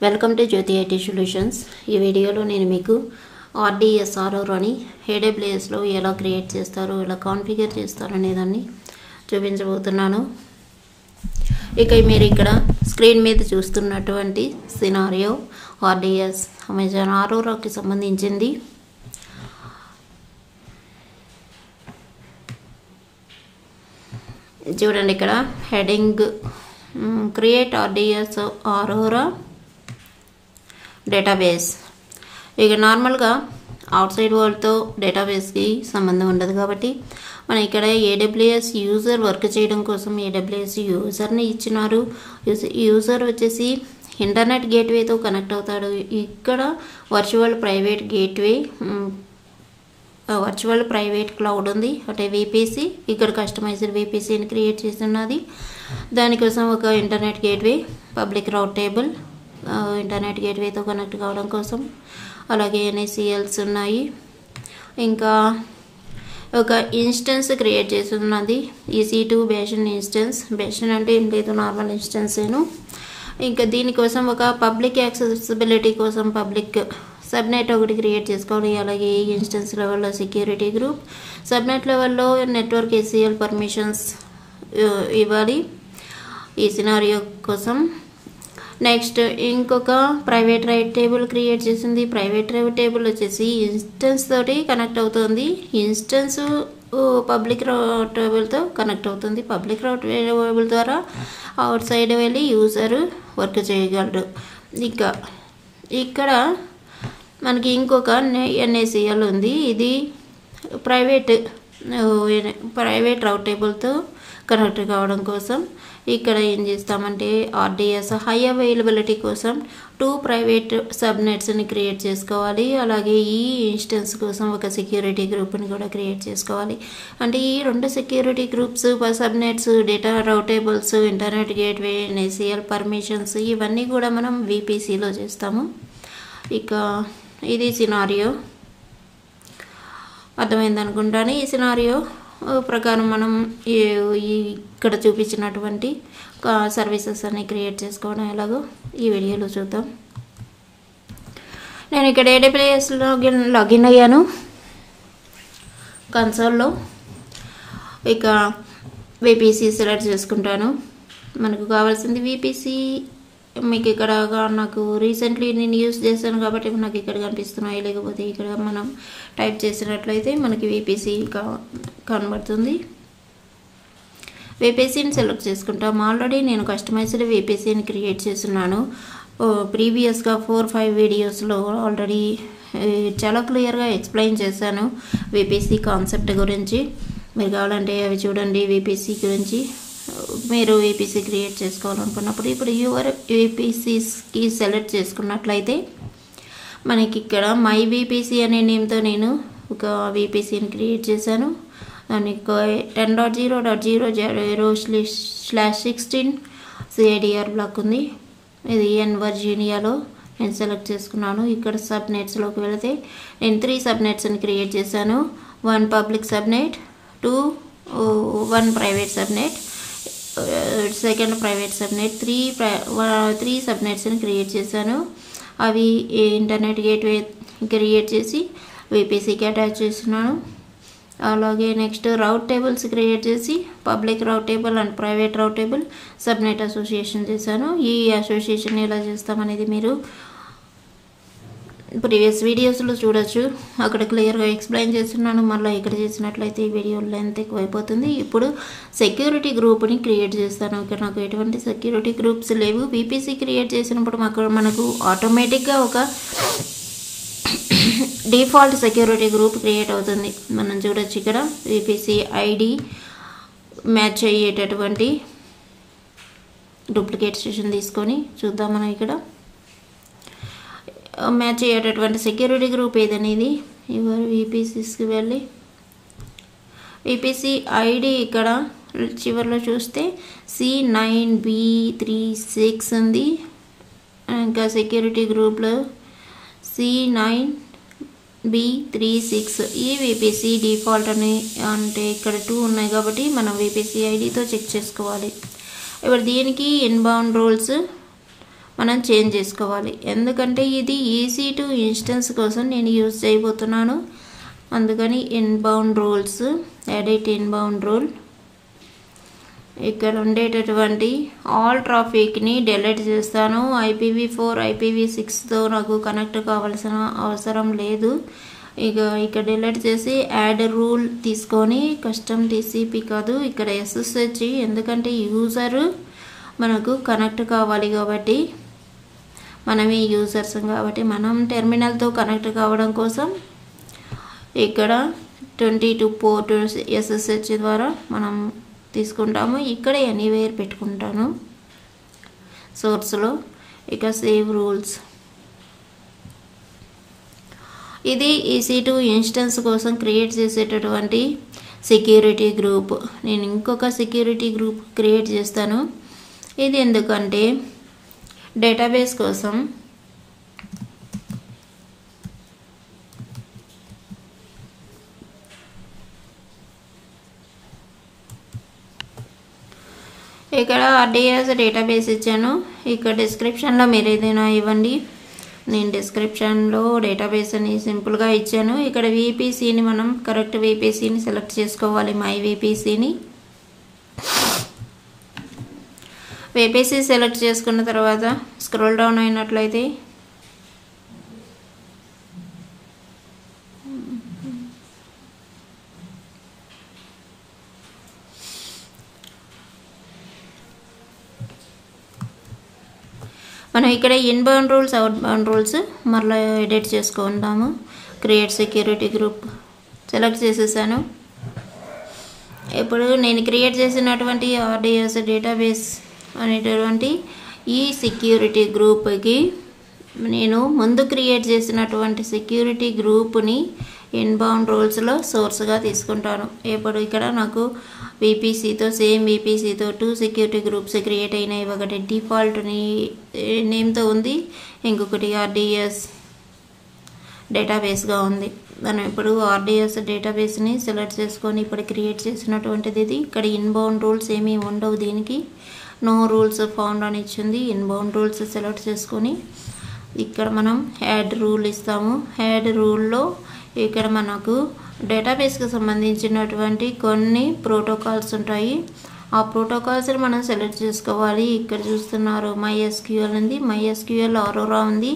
Welcome to Jyothi IT solutions. ఈ వీడియోలో నేను మీకు RDS అని AWSలో ఎలా క్రియేట్ చేస్తారో, ఎలా కాన్ఫిగర్ చేస్తారో అనేదాన్ని చూపించబోతున్నాను. ఇక మీరు ఇక్కడ స్క్రీన్ మీద చూస్తున్నటువంటి సినారియో RDS అమెజాన్ ఆరోరాకి సంబంధించింది. చూడండి, ఇక్కడ heading create RDS Aurora database. ఇక నార్మల్గా అవుట్ సైడ్ వరల్డ్తో డేటాబేస్కి సంబంధం ఉండదు కాబట్టి మనం ఇక్కడ AWS యూజర్ వర్క్ చేయడం కోసం AWS యూజర్ని ఇచ్చినారు. యూజర్ వచ్చేసి ఇంటర్నెట్ గేట్వేతో కనెక్ట్ అవుతాడు. ఇక్కడ వర్చువల్ ప్రైవేట్ క్లౌడ్ ఉంది, అంటే VPC. ఇక్కడ కస్టమైజ్డ్ VPCని క్రియేట్ చేసి ఉన్నది. దానికోసం ఒక internet gateway, public route table internet గేట్వేతో కనెక్ట్ కావడం కోసం, అలాగే NACLs ఉన్నాయి. ఇంకా ఒక ఇన్స్టెన్స్ క్రియేట్ చేసి ఉన్నది, EC2 బేషన్ ఇన్స్టెన్స్. బేషన్ అంటే ఏం లేదు, నార్మల్ ఇన్స్టెన్సేను. ఇంకా దీనికోసం ఒక పబ్లిక్ యాక్సెసిబిలిటీ కోసం పబ్లిక్ సబ్నెట్ ఒకటి క్రియేట్ చేసుకోవాలి. అలాగే ఇన్స్టెన్స్ లెవెల్లో సెక్యూరిటీ గ్రూప్, సబ్నెట్ లెవెల్లో నెట్వర్క్ ACL పర్మిషన్స్ ఇవ్వాలి ఈ సినారియో కోసం. నెక్స్ట్ ఇంకొక ప్రైవేట్ రైట్ టేబుల్ క్రియేట్ చేసింది. ప్రైవేట్ రైట్ టేబుల్ వచ్చేసి ఇన్స్టెన్స్ తోటి కనెక్ట్ అవుతుంది. ఇన్స్టెన్స్ పబ్లిక్ రౌట్ టేబుల్తో కనెక్ట్ అవుతుంది. పబ్లిక్ రౌట్ టేబుల్ ద్వారా అవుట్ సైడ్ వెళ్ళి యూజర్ వర్క్ చేయగలరు. ఇంకా ఇక్కడ మనకి ఇంకొక NACL ఉంది. ఇది ప్రైవేట్ రౌట్ టేబుల్తో కనెక్ట్ కావడం కోసం ఇక్కడ ఏం చేస్తామంటే RDS హై అవైలబిలిటీ కోసం 2 ప్రైవేట్ సబ్నెట్స్ని క్రియేట్ చేసుకోవాలి. అలాగే ఈ ఇన్స్టెన్స్ కోసం ఒక సెక్యూరిటీ గ్రూప్ని కూడా క్రియేట్ చేసుకోవాలి. అంటే ఈ 2 security groups, subnets, data route tables, internet gateway, NACL permissions ఇవన్నీ కూడా మనం VPCలో చేస్తాము. ఇక ఇది సినారియో, అర్థమైంది అనుకుంటాను. ఈ సినారియో ప్రకారం మనం ఇక్కడ చూపించినటువంటి సర్వీసెస్ అన్ని క్రియేట్ చేసుకోవడం ఎలాగో ఈ వీడియోలో చూద్దాం. నేను ఇక్కడ AWS లాగిన్ అయ్యాను కన్సోల్లో. ఇక VPC సెలెక్ట్ చేసుకుంటాను. మనకు కావాల్సింది VPC. మీకు ఇక్కడ నాకు రీసెంట్లీ నేను యూస్ చేశాను కాబట్టి నాకు ఇక్కడ కనిపిస్తున్నాయి. లేకపోతే ఇక్కడ మనం టైప్ చేసినట్లయితే మనకి VPC కనబడుతుంది. VPCని సెలెక్ట్ చేసుకుంటాం. ఆల్రెడీ నేను కస్టమైజ్డ్ VPCని క్రియేట్ చేస్తున్నాను. ప్రీవియస్గా 4-5 వీడియోస్లో ఆల్రెడీ చాలా క్లియర్గా ఎక్స్ప్లెయిన్ చేశాను VPC కాన్సెప్ట్ గురించి. మీరు కావాలంటే అవి చూడండి. VPC గురించి మీరు VPC క్రియేట్ చేసుకోవాలనుకున్నప్పుడు ఇప్పుడు యువర్ VPCకి సెలెక్ట్ చేసుకున్నట్లయితే మనకి ఇక్కడ మై VPC అనే నేమ్తో నేను ఒక VPCని క్రియేట్ చేశాను. దానికి 10.0.0.0/16 CIDR బ్లాక్ ఉంది. ఇది వర్జీనియాలో నేను సెలెక్ట్ చేసుకున్నాను. ఇక్కడ సబ్నెట్స్లోకి వెళితే నేను 3 సబ్నెట్స్ని క్రియేట్ చేశాను. 1 public subnet, 1 private subnet, second private subnet, 3 సబ్నెట్స్ని క్రియేట్ చేశాను. అవి ఇంటర్నెట్ గేట్వే క్రియేట్ చేసి VPCకి అటాచ్ చేస్తున్నాను. అలాగే నెక్స్ట్ రౌట్ టేబుల్స్ క్రియేట్ చేసి public route table and private rate table subnet association చేశాను. ఈ అసోసియేషన్ ఎలా చేస్తామనేది మీరు ప్రీవియస్ వీడియోస్లో చూడొచ్చు. అక్కడ క్లియర్గా ఎక్స్ప్లెయిన్ చేస్తున్నాను. మళ్ళీ ఇక్కడ చేసినట్లయితే ఈ వీడియో లెంత్ ఎక్కువైపోతుంది. ఇప్పుడు సెక్యూరిటీ గ్రూప్ని క్రియేట్ చేస్తాను. ఇక్కడ నాకు ఎటువంటి సెక్యూరిటీ గ్రూప్స్ లేవు. VPC క్రియేట్ చేసినప్పుడు మనకు ఆటోమేటిక్గా ఒక డిఫాల్ట్ సెక్యూరిటీ గ్రూప్ క్రియేట్ అవుతుంది. మనం చూడొచ్చు ఇక్కడ VPC ID మ్యాచ్ అయ్యేటటువంటి డూప్లికేట్ స్టేషన్ తీసుకొని చూద్దాం. మనం ఇక్కడ మ్యాచ్ అయ్యేటటువంటి సెక్యూరిటీ గ్రూప్ ఏదనేది యువర్ VPCస్కి వెళ్ళి VPC ID ఇక్కడ చివరిలో చూస్తే C9B36 ఉంది. ఇంకా సెక్యూరిటీ గ్రూప్లో C9B36 ఈ VPC డిఫాల్ట్ అని, అంటే ఇక్కడ 2 ఉన్నాయి కాబట్టి మనం VPC IDతో చెక్ చేసుకోవాలి. ఇప్పుడు దీనికి ఇన్బౌండ్ రూల్స్ మనం చేంజ్ చేసుకోవాలి. ఎందుకంటే ఇది EC2 ఇన్స్టెన్స్ కోసం నేను యూజ్ చేయబోతున్నాను. అందుకని inbound rules, edit inbound rule. ఇక్కడ ఉండేటటువంటి ఆల్ ట్రాఫిక్ని డిలీట్ చేస్తాను. IPv4 IPv6తో నాకు కనెక్ట్ కావాల్సిన అవసరం లేదు. ఇక్కడ డిలీట్ చేసి యాడ్ రూల్ తీసుకొని కస్టమ్ TCP కాదు, ఇక్కడ SSH. ఎందుకంటే యూజర్ మనకు కనెక్ట్ కావాలి కాబట్టి, మనమే యూజర్స్ కాబట్టి మనం టెర్మినల్తో కనెక్ట్ కావడం కోసం ఇక్కడ 22 పోర్ట్ SSH ద్వారా మనం తీసుకుంటాము. ఇక్కడ ఎనీవేర్ పెట్టుకుంటాను సోర్స్లో. ఇక సేవ్ రూల్స్. ఇది EC2 ఇన్స్టెన్స్ కోసం క్రియేట్ చేసేటటువంటి సెక్యూరిటీ గ్రూప్. నేను ఇంకొక సెక్యూరిటీ గ్రూప్ క్రియేట్ చేస్తాను. ఇది ఎందుకంటే డేటాబేస్ కోసం. ఇక్కడ RDS డేటాబేస్ ఇచ్చాను. ఇక్కడ డిస్క్రిప్షన్లో మీరు ఏదైనా ఇవ్వండి. నేను డిస్క్రిప్షన్లో డేటాబేస్ అని సింపుల్గా ఇచ్చాను. ఇక్కడ VPCని మనం కరెక్ట్ VPCని సెలెక్ట్ చేసుకోవాలి. మై VPCని VPC సెలెక్ట్ చేసుకున్న తర్వాత స్క్రోల్ డౌన్ అయినట్లయితే మనం ఇక్కడ ఇన్బౌండ్ రూల్స్, అవుట్బౌండ్ రూల్స్ మరలా ఎడిట్ చేసుకుందాము. క్రియేట్ సెక్యూరిటీ గ్రూప్ సెలెక్ట్ చేసేసాను. ఇప్పుడు నేను క్రియేట్ చేసినటువంటి RDS డేటాబేస్ అనేటటువంటి ఈ సెక్యూరిటీ గ్రూప్కి నేను ముందు క్రియేట్ చేసినటువంటి సెక్యూరిటీ గ్రూప్ని ఇన్బౌండ్ రూల్స్లో సోర్స్గా తీసుకుంటాను. ఇప్పుడు ఇక్కడ నాకు VPCతో సేమ్ VPCతో 2 సెక్యూరిటీ గ్రూప్స్ క్రియేట్ అయినాయి. ఒకటి డిఫాల్ట్ నేమ్తో ఉంది, ఇంకొకటి RDS డేటాబేస్గా ఉంది. మనం ఇప్పుడు RDS డేటాబేస్ని సెలెక్ట్ చేసుకొని ఇప్పుడు క్రియేట్ చేసినటువంటిది ఇది. ఇక్కడ ఇన్బౌండ్ రూల్స్ ఏమీ ఉండవు, దీనికి నో రూల్స్ ఫౌండ్ అని ఇచ్చింది. ఇన్బౌండ్ రూల్స్ సెలెక్ట్ చేసుకొని ఇక్కడ మనం యాడ్ రూల్ ఇస్తాము. యాడ్ రూల్లో ఇక్కడ మనకు డేటాబేస్కి సంబంధించినటువంటి కొన్ని ప్రోటోకాల్స్ ఉంటాయి. ఆ ప్రోటోకాల్స్ని మనం సెలెక్ట్ చేసుకోవాలి. ఇక్కడ చూస్తున్నారు MySQL ఉంది, MySQL Aurora ఉంది.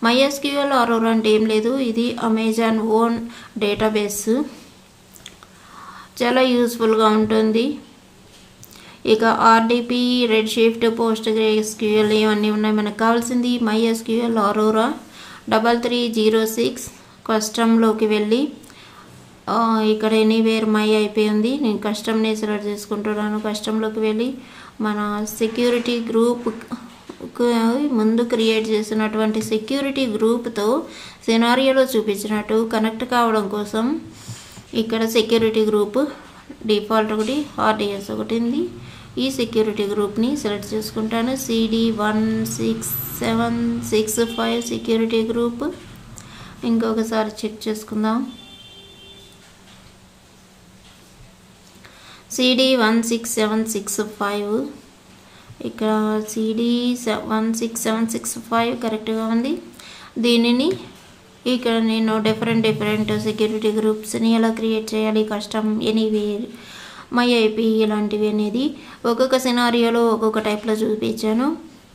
MySQL Aurora అంటే ఏం లేదు, ఇది అమెజాన్ ఓన్ డేటాబేస్, చాలా యూస్ఫుల్గా ఉంటుంది. ఇక RDP, Redshift, PostgreSQL ఇవన్నీ ఉన్నాయి. మనకు కావాల్సింది MySQL Aurora 3306. కస్టమ్లోకి వెళ్ళి ఇక్కడ ఎనీవేర్ మై అయిపోయింది. నేను కస్టమ్ని సెలెక్ట్ చేసుకుంటున్నాను. కస్టమ్లోకి వెళ్ళి మన సెక్యూరిటీ గ్రూప్ ముందు క్రియేట్ చేసినటువంటి సెక్యూరిటీ గ్రూప్తో సినారియోలో చూపించినట్టు కనెక్ట్ కావడం కోసం ఇక్కడ సెక్యూరిటీ గ్రూప్ డిఫాల్ట్ ఒకటి, RDS ఒకటి ఉంది. ఈ సెక్యూరిటీ గ్రూప్ని సెలెక్ట్ చేసుకుంటాను. CD16765 security group. ఇంకొకసారి చెక్ చేసుకుందాం. CD16765. ఇక్కడ CD16765 కరెక్ట్గా ఉంది. దీనిని ఇక్కడ నేను డిఫరెంట్ సెక్యూరిటీ గ్రూప్స్ని ఎలా క్రియేట్ చేయాలి, కస్టమ్, ఎనీవేర్, MyIP ఇలాంటివి అనేది ఒక్కొక్క సినారియోలో ఒక్కొక్క టైప్లో చూపించాను.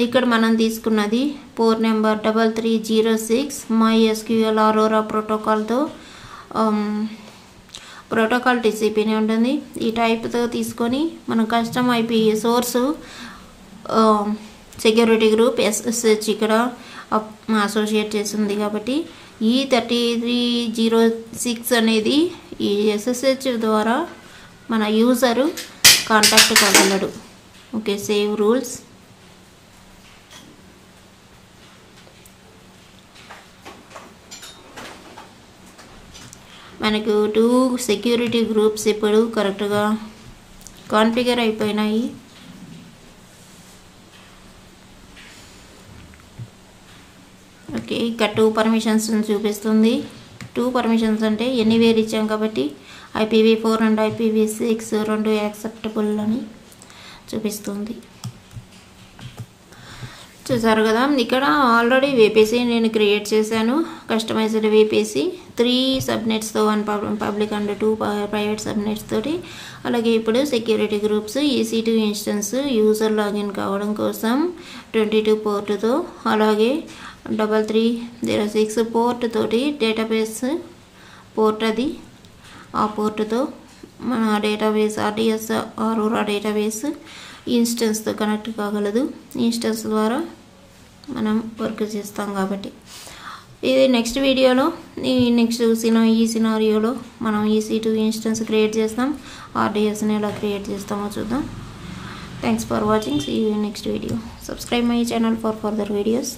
ఇక్కడ మనం తీసుకున్నది పోర్ట్ నెంబర్ 3306 MySQL Aurora ప్రోటోకాల్తో ప్రోటోకాల్ TCPనే ఉంటుంది. ఈ టైప్తో తీసుకొని మనం custom IP source security group SSH ఇక్కడ అసోసియేట్ చేసింది కాబట్టి ఈ 3306 అనేది ఈ SSH ద్వారా మన యూజరు కాంటాక్ట్ కాగలడు. Okay, save rules. మనకు 2 సెక్యూరిటీ గ్రూప్స్ ఇప్పుడు కరెక్ట్గా కాన్ఫిగర్ అయిపోయినాయి. ఓకే, ఇక్కడ 2 పర్మిషన్స్ చూపిస్తుంది. 2 పర్మిషన్స్ అంటే ఎనీవేర్ ఇచ్చాం కాబట్టి IPv4 అండ్ IPv6 రెండు యాక్సెప్టబుల్ అని చూపిస్తుంది. చూసారు కదా, ఇక్కడ ఆల్రెడీ VPC నేను క్రియేట్ చేశాను. కస్టమైజ్డ్ VPC 3 సబ్నెట్స్తో, 1 పబ్లిక్ అండ్ 2 ప్రైవేట్ సబ్నెట్స్ తోటి. అలాగే ఇప్పుడు security groups EC2 instance user login కావడం కోసం 22 పోర్టుతో, అలాగే 3306 పోర్ట్ తోటి డేటాబేస్ పోర్ట్ అది, ఆ పోర్టుతో మన డేటాబేస్ RDS అరోరా డేటాబేస్ ఇన్స్టెన్స్తో కనెక్ట్ కాగలదు. ఇన్స్టెన్స్ ద్వారా మనం వర్క్ చేస్తాం కాబట్టి. ఇది నెక్స్ట్ వీడియోలో ఈ సినారియోలో మనం EC2 ఇన్స్టెన్స్ క్రియేట్ చేస్తాం. RDSని ఎలా క్రియేట్ చేస్తామో చూద్దాం. Thanks for watching. See you in next video. Subscribe my channel for further videos.